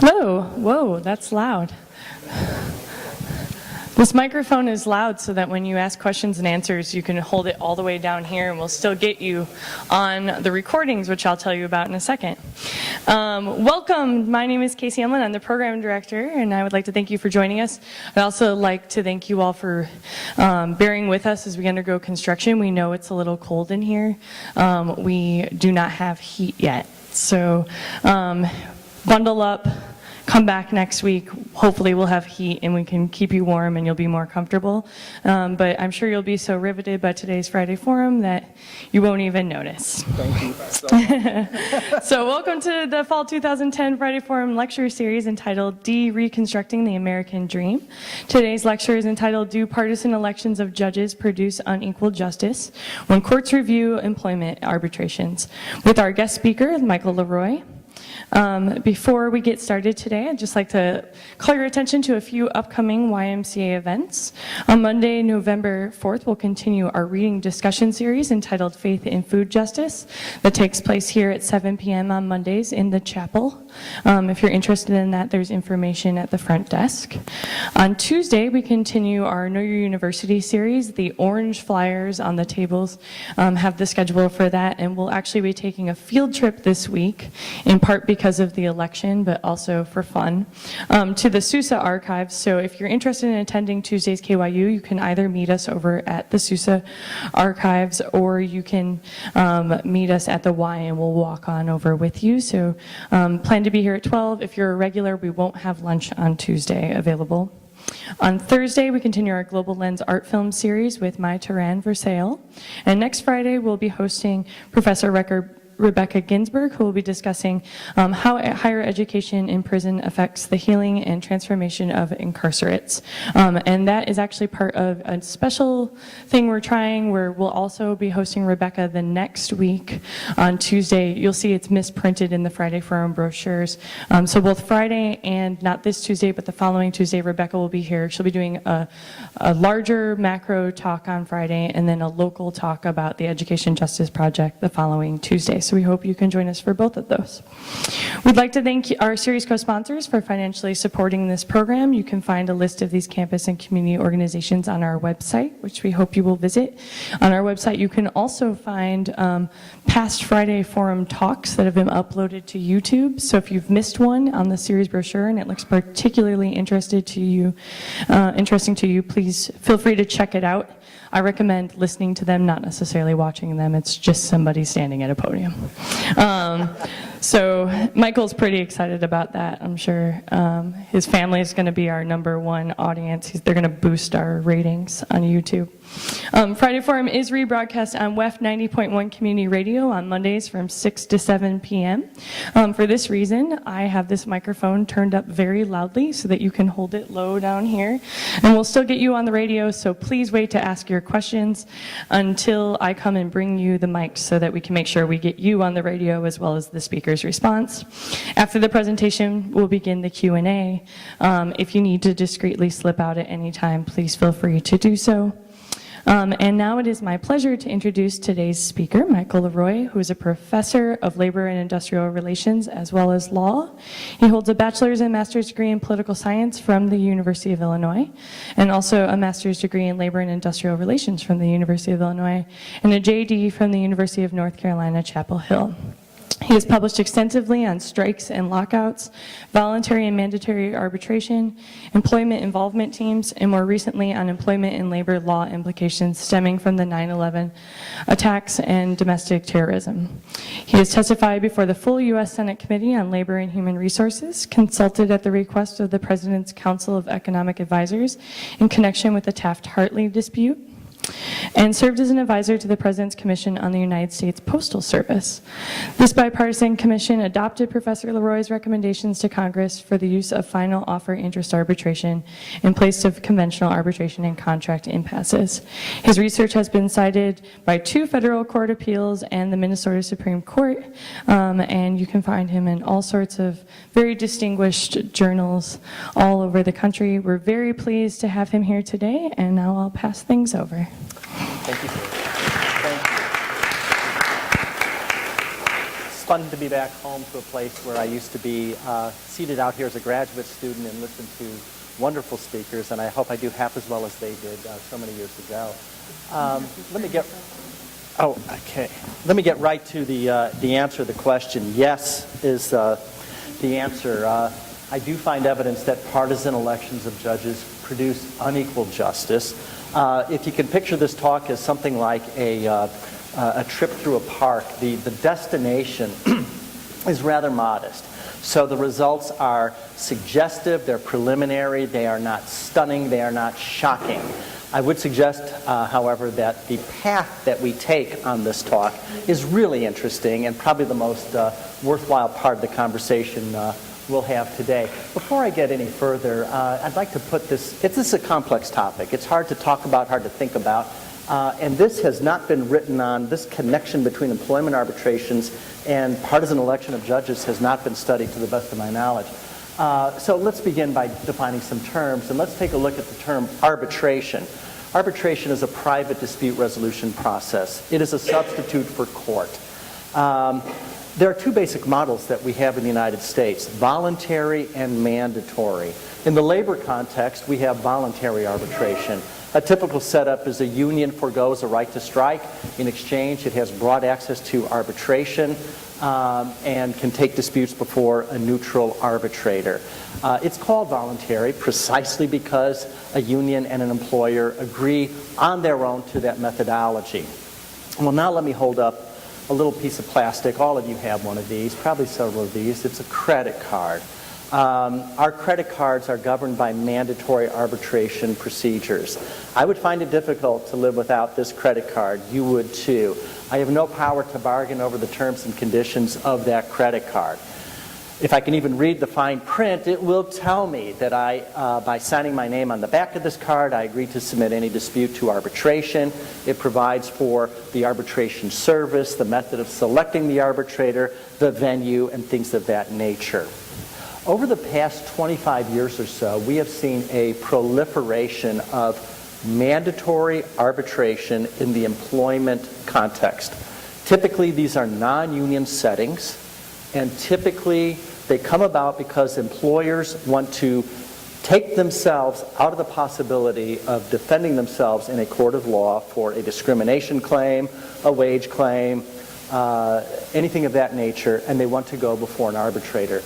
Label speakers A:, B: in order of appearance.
A: Hello. Whoa, that's loud. This microphone is loud so that when you ask questions and answers, you can hold it all the way down here and we'll still get you on the recordings, which I'll tell you about in a second. Welcome. My name is Casey Emlin. I'm the program director, and I would like to thank you for joining us. I'd also like to thank you all for bearing with us as we undergo construction. We know it's a little cold in here. We do not have heat yet. So bundle up. Come back next week. Hopefully we'll have heat and we can keep you warm and you'll be more comfortable. But I'm sure you'll be so riveted by today's Friday Forum that you won't even notice.
B: Thank you.
A: So welcome to the Fall 2010 Friday Forum lecture series entitled Reconstructing the American Dream. Today's lecture is entitled Do Partisan Elections of Judges Produce Unequal Justice When Courts Review Employment Arbitrations? With our guest speaker, Michael LeRoy. Before we get started today, I'd just like to call your attention to a few upcoming YMCA events. On Monday, November 4th, we'll continue our reading discussion series entitled Faith in Food Justice that takes place here at 7 p.m. on Mondays in the chapel. If you're interested in that, there's information at the front desk. On Tuesday, we continue our Know Your University series. The orange flyers on the tables have the schedule for that, and we'll actually be taking a field trip this week, in part because of the election, but also for fun, to the Sousa archives. So if you're interested in attending Tuesday's KYU, you can either meet us over at the Sousa archives or you can meet us at the Y and we'll walk on over with you. So plan to be here at 12. If you're a regular, we won't have lunch on Tuesday available. On Thursday, we continue our Global Lens art film series with My Tehran Versailles. And next Friday, we'll be hosting Professor Rebecca Ginsburg, who will be discussing how higher education in prison affects the healing and transformation of incarcerates. And that is actually part of a special thing we're trying where we'll also be hosting Rebecca the next week on Tuesday. You'll see it's misprinted in the Friday Forum brochures. So both Friday and not this Tuesday, but the following Tuesday, Rebecca will be here. She'll be doing a larger macro talk on Friday and then a local talk about the Education Justice Project the following Tuesday. So we hope you can join us for both of those. We'd like to thank our series co-sponsors for financially supporting this program. You can find a list of these campus and community organizations on our website, which we hope you will visit. On our website, you can also find past Friday Forum talks that have been uploaded to YouTube. So if you've missed one on the series brochure and it looks particularly interesting to you, please feel free to check it out. I recommend listening to them, not necessarily watching them. It's just somebody standing at a podium. So Michael's pretty excited about that, I'm sure. His family is going to be our #1 audience. They're going to boost our ratings on YouTube. Friday Forum is rebroadcast on WEF 90.1 Community Radio on Mondays from 6 to 7 p.m. For this reason, I have this microphone turned up very loudly so that you can hold it low down here. And we'll still get you on the radio, so please wait to ask your questions until I come and bring you the mics so that we can make sure we get you on the radio as well as the speaker's response. After the presentation, we'll begin the Q&A. If you need to discreetly slip out at any time, please feel free to do so. And now it is my pleasure to introduce today's speaker, Michael LeRoy, who is a professor of labor and industrial relations as well as law. He holds a bachelor's and master's degree in political science from the University of Illinois, and also a master's degree in labor and industrial relations from the University of Illinois, and a JD from the University of North Carolina, Chapel Hill. He has published extensively on strikes and lockouts, voluntary and mandatory arbitration, employment involvement teams, and more recently on employment and labor law implications stemming from the 9/11 attacks and domestic terrorism. He has testified before the full U.S. Senate Committee on Labor and Human Resources, consulted at the request of the President's Council of Economic Advisors in connection with the Taft-Hartley dispute, and served as an advisor to the President's Commission on the United States Postal Service. This bipartisan commission adopted Professor LeRoy's recommendations to Congress for the use of final offer interest arbitration in place of conventional arbitration and contract impasses. His research has been cited by 2 federal court appeals and the Minnesota Supreme Court, and you can find him in all sorts of very distinguished journals all over the country. We're very pleased to have him here today, and now I'll pass things over.
B: Thank you. Thank you.
C: fun to be back home to a place where I used to be seated out here as a graduate student and listen to wonderful speakers, and I hope I do half as well as they did so many years ago. Let me get right to the answer to the question. Yes is the answer. I do find evidence that partisan elections of judges produce unequal justice. If you can picture this talk as something like a trip through a park, the destination is rather modest. So the results are suggestive, they're preliminary, they are not stunning, they are not shocking. I would suggest, however, that the path that we take on this talk is really interesting and probably the most worthwhile part of the conversation we'll have today. Before I get any further, I'd like to put this is a complex topic. It's hard to talk about, hard to think about. And this has not been written on, this connection between employment arbitrations and partisan election of judges has not been studied to the best of my knowledge. So let's begin by defining some terms, and let's take a look at the term arbitration. Arbitration is a private dispute resolution process. It is a substitute for court. There are two basic models that we have in the United States, voluntary and mandatory. In the labor context, we have voluntary arbitration. A typical setup is a union forgoes a right to strike. In exchange, it has broad access to arbitration and can take disputes before a neutral arbitrator. It's called voluntary precisely because a union and an employer agree on their own to that methodology. Well, now let me hold up a little piece of plastic. All of you have one of these, probably several of these. It's a credit card. Our credit cards are governed by mandatory arbitration procedures. I would find it difficult to live without this credit card. You would too. I have no power to bargain over the terms and conditions of that credit card. If I can even read the fine print, it will tell me that by signing my name on the back of this card, I agree to submit any dispute to arbitration. It provides for the arbitration service, the method of selecting the arbitrator, the venue, and things of that nature. Over the past 25 years or so, we have seen a proliferation of mandatory arbitration in the employment context. Typically, these are non-union settings, and typically they come about because employers want to take themselves out of the possibility of defending themselves in a court of law for a discrimination claim, a wage claim, anything of that nature, and they want to go before an arbitrator.